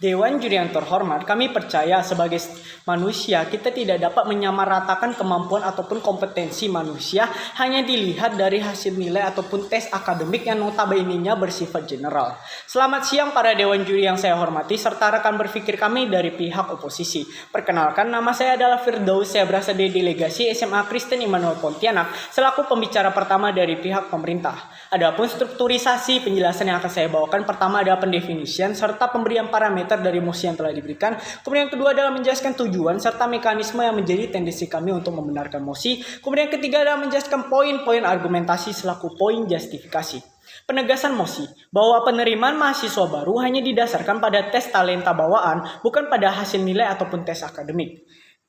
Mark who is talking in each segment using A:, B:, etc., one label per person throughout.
A: Dewan Juri yang terhormat, kami percaya sebagai manusia kita tidak dapat menyamaratakan kemampuan ataupun kompetensi manusia hanya dilihat dari hasil nilai ataupun tes akademik yang notabene-nya bersifat general. Selamat siang para Dewan Juri yang saya hormati serta rekan berpikir kami dari pihak oposisi. Perkenalkan, nama saya adalah Firdaus, saya berasal dari delegasi SMA Kristen Immanuel Pontianak selaku pembicara pertama dari pihak pemerintah. Adapun strukturisasi penjelasan yang akan saya bawakan, pertama adalah pendefinisian serta pemberian parameter dari mosi yang telah diberikan. Kemudian yang kedua adalah menjelaskan tujuan serta mekanisme yang menjadi tendensi kami untuk membenarkan mosi. Kemudian yang ketiga adalah menjelaskan poin-poin argumentasi selaku poin justifikasi. Penegasan mosi bahwa penerimaan mahasiswa baru hanya didasarkan pada tes talenta bawaan, bukan pada hasil nilai ataupun tes akademik.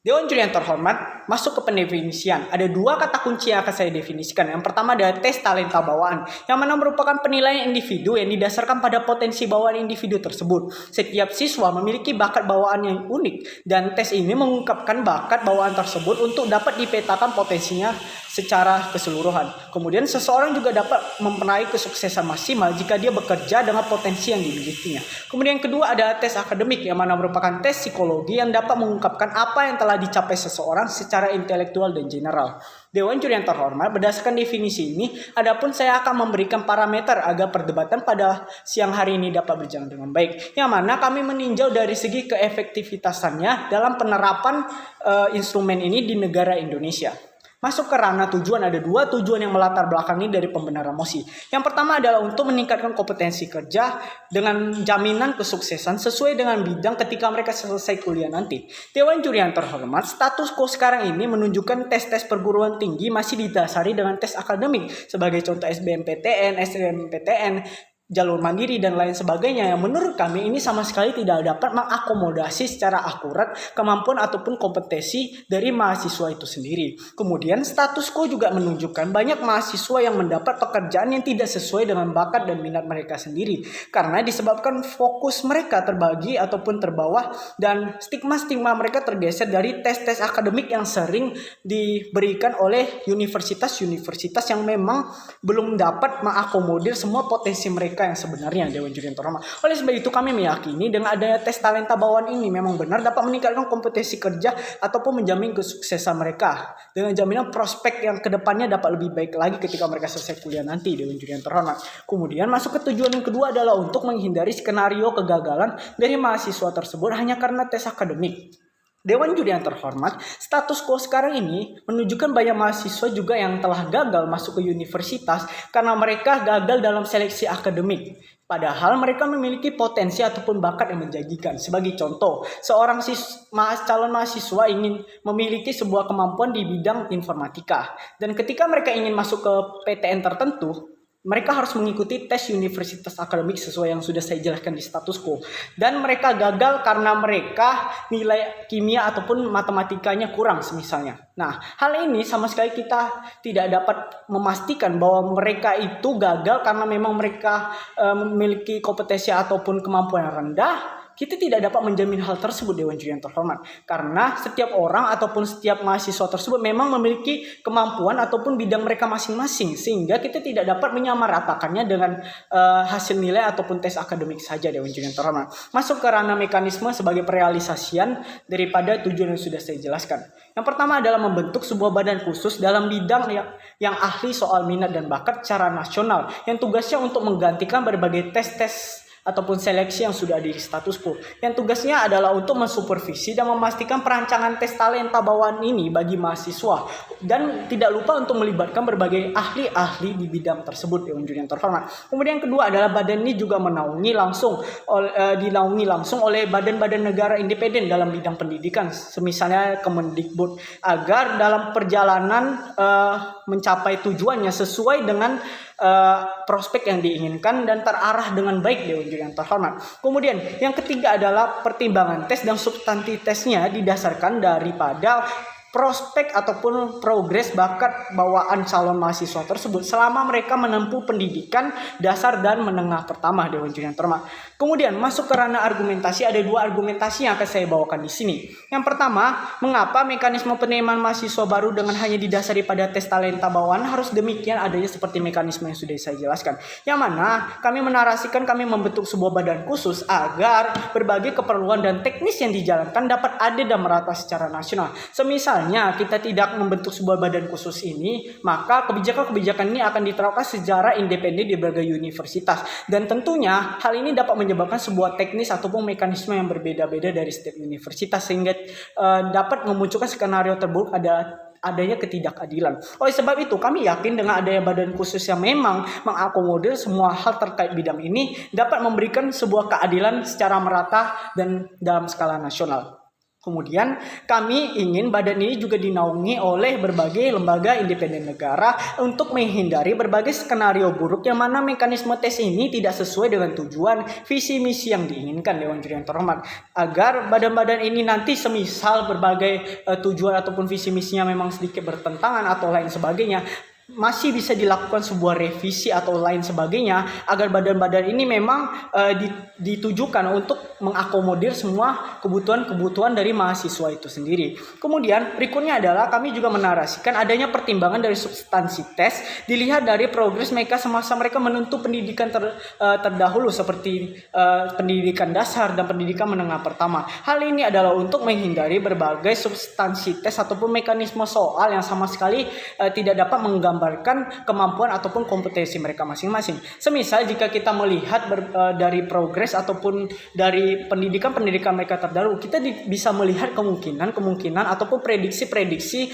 A: Dewan Juri yang terhormat, masuk ke pendefinisian. Ada dua kata kunci yang akan saya definisikan. Yang pertama adalah tes talenta bawaan, yang mana merupakan penilaian individu yang didasarkan pada potensi bawaan individu tersebut. Setiap siswa memiliki bakat bawaan yang unik, dan tes ini mengungkapkan bakat bawaan tersebut untuk dapat dipetakan potensinya secara keseluruhan. Kemudian seseorang juga dapat meraih kesuksesan maksimal jika dia bekerja dengan potensi yang dimilikinya. Kemudian yang kedua adalah tes akademik, yang mana merupakan tes psikologi yang dapat mengungkapkan apa yang telah dicapai seseorang secara intelektual dan general. Dewan Juri yang terhormat, berdasarkan definisi ini, adapun saya akan memberikan parameter agar perdebatan pada siang hari ini dapat berjalan dengan baik. Yang mana kami meninjau dari segi keefektivitasannya dalam penerapan instrumen ini di negara Indonesia. Masuk ke ranah tujuan, ada dua tujuan yang melatar belakangi dari pembenaran mosi. Yang pertama adalah untuk meningkatkan kompetensi kerja dengan jaminan kesuksesan sesuai dengan bidang ketika mereka selesai kuliah nanti. Dewan Juri yang terhormat, status quo sekarang ini menunjukkan tes-tes perguruan tinggi masih didasari dengan tes akademik. Sebagai contoh SBMPTN, SNMPTN, jalur mandiri dan lain sebagainya, yang menurut kami ini sama sekali tidak dapat mengakomodasi secara akurat kemampuan ataupun kompetensi dari mahasiswa itu sendiri. Kemudian status quo juga menunjukkan banyak mahasiswa yang mendapat pekerjaan yang tidak sesuai dengan bakat dan minat mereka sendiri, karena disebabkan fokus mereka terbagi ataupun terbawah dan stigma-stigma mereka tergeser dari tes-tes akademik yang sering diberikan oleh universitas-universitas yang memang belum dapat mengakomodir semua potensi mereka yang sebenarnya. Dewan Juri yang terhormat, oleh sebab itu kami meyakini dengan adanya tes talenta bawaan ini memang benar dapat meningkatkan kompetensi kerja ataupun menjamin kesuksesan mereka dengan jaminan prospek yang kedepannya dapat lebih baik lagi ketika mereka selesai kuliah nanti. Dewan Juri yang terhormat, kemudian masuk ke tujuan yang kedua adalah untuk menghindari skenario kegagalan dari mahasiswa tersebut hanya karena tes akademik. Dewan Juri yang terhormat, status quo sekarang ini menunjukkan banyak mahasiswa juga yang telah gagal masuk ke universitas karena mereka gagal dalam seleksi akademik. Padahal mereka memiliki potensi ataupun bakat yang menjanjikan. Sebagai contoh, seorang calon mahasiswa ingin memiliki sebuah kemampuan di bidang informatika. Dan ketika mereka ingin masuk ke PTN tertentu, mereka harus mengikuti tes universitas akademik sesuai yang sudah saya jelaskan di status quo. Dan mereka gagal karena mereka nilai kimia ataupun matematikanya kurang semisalnya. Nah, hal ini sama sekali kita tidak dapat memastikan bahwa mereka itu gagal karena memang mereka memiliki kompetensi ataupun kemampuan yang rendah. Kita tidak dapat menjamin hal tersebut, Dewan Juri yang terhormat, karena setiap orang ataupun setiap mahasiswa tersebut memang memiliki kemampuan ataupun bidang mereka masing-masing, sehingga kita tidak dapat menyamaratakannya dengan hasil nilai ataupun tes akademik saja, Dewan Juri yang terhormat. Masuk ke ranah mekanisme sebagai perealisasian daripada tujuan yang sudah saya jelaskan. Yang pertama adalah membentuk sebuah badan khusus dalam bidang yang ahli soal minat dan bakat secara nasional, yang tugasnya untuk menggantikan berbagai tes-tes ataupun seleksi yang sudah ada di status quo, yang tugasnya adalah untuk mensupervisi dan memastikan perancangan tes talenta bawaan ini bagi mahasiswa, dan tidak lupa untuk melibatkan berbagai ahli-ahli di bidang tersebut, Dewan Juri yang terhormat. Kemudian yang kedua adalah badan ini juga dinaungi langsung oleh badan-badan negara independen dalam bidang pendidikan, semisalnya Kemendikbud, agar dalam perjalanan mencapai tujuannya sesuai dengan prospek yang diinginkan dan terarah dengan baik, Dewan Juri yang terhormat. Kemudian yang ketiga adalah pertimbangan tes dan substansi tesnya didasarkan daripada prospek ataupun progres bakat bawaan calon mahasiswa tersebut selama mereka menempuh pendidikan dasar dan menengah pertama, Dewan Juri yang terhormat. Kemudian masuk ke ranah argumentasi, ada dua argumentasi yang akan saya bawakan di sini. Yang pertama, mengapa mekanisme penerimaan mahasiswa baru dengan hanya didasari pada tes talenta bawaan harus demikian adanya seperti mekanisme yang sudah saya jelaskan. Yang mana kami menarasikan kami membentuk sebuah badan khusus agar berbagai keperluan dan teknis yang dijalankan dapat adil dan merata secara nasional. Semisalnya kita tidak membentuk sebuah badan khusus ini, maka kebijakan-kebijakan ini akan diterapkan secara independen di berbagai universitas. Dan tentunya hal ini dapat menyebabkan sebuah teknis ataupun mekanisme yang berbeda-beda dari setiap universitas sehingga dapat memunculkan skenario terburuk adanya ketidakadilan. Oleh sebab itu kami yakin dengan adanya badan khusus yang memang mengakomodir semua hal terkait bidang ini dapat memberikan sebuah keadilan secara merata dan dalam skala nasional. Kemudian kami ingin badan ini juga dinaungi oleh berbagai lembaga independen negara untuk menghindari berbagai skenario buruk yang mana mekanisme tes ini tidak sesuai dengan tujuan visi misi yang diinginkan, Dewan Juri yang terhormat. Agar badan-badan ini nanti semisal berbagai tujuan ataupun visi misinya memang sedikit bertentangan atau lain sebagainya, masih bisa dilakukan sebuah revisi atau lain sebagainya agar badan-badan ini memang ditujukan untuk mengakomodir semua kebutuhan-kebutuhan dari mahasiswa itu sendiri. Kemudian berikutnya adalah kami juga menarasikan adanya pertimbangan dari substansi tes dilihat dari progres mereka semasa mereka menempuh pendidikan terdahulu seperti pendidikan dasar dan pendidikan menengah pertama. Hal ini adalah untuk menghindari berbagai substansi tes ataupun mekanisme soal yang sama sekali tidak dapat menggambarkan kemampuan ataupun kompetensi mereka masing-masing. Semisal jika kita melihat dari progres ataupun dari pendidikan mereka terdahulu, kita bisa melihat kemungkinan ataupun prediksi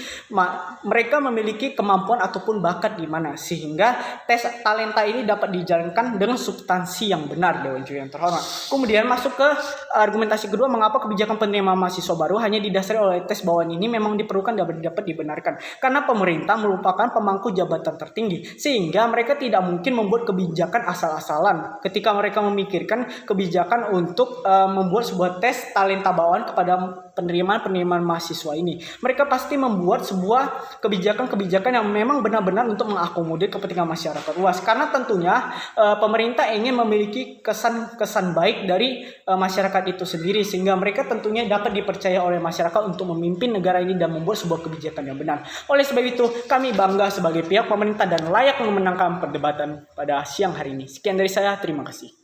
A: mereka memiliki kemampuan ataupun bakat di mana, sehingga tes talenta ini dapat dijalankan dengan substansi yang benar, Dewan Juri yang terhormat. Kemudian masuk ke argumentasi kedua, mengapa kebijakan penerimaan mahasiswa baru hanya didasari oleh tes bawaan ini memang diperlukan dapat dibenarkan. Karena pemerintah merupakan pemangku jabatan tertinggi, sehingga mereka tidak mungkin membuat kebijakan asal-asalan ketika mereka memikirkan kebijakan untuk membuat sebuah tes talenta bawaan kepada penerimaan mahasiswa ini. Mereka pasti membuat sebuah kebijakan-kebijakan yang memang benar-benar untuk mengakomodir kepentingan masyarakat luas. Karena tentunya pemerintah ingin memiliki kesan baik dari masyarakat itu sendiri, sehingga mereka tentunya dapat dipercaya oleh masyarakat untuk memimpin negara ini dan membuat sebuah kebijakan yang benar. Oleh sebab itu, kami bangga sebagai pihak pemerintah dan layak memenangkan perdebatan pada siang hari ini. Sekian dari saya, terima kasih.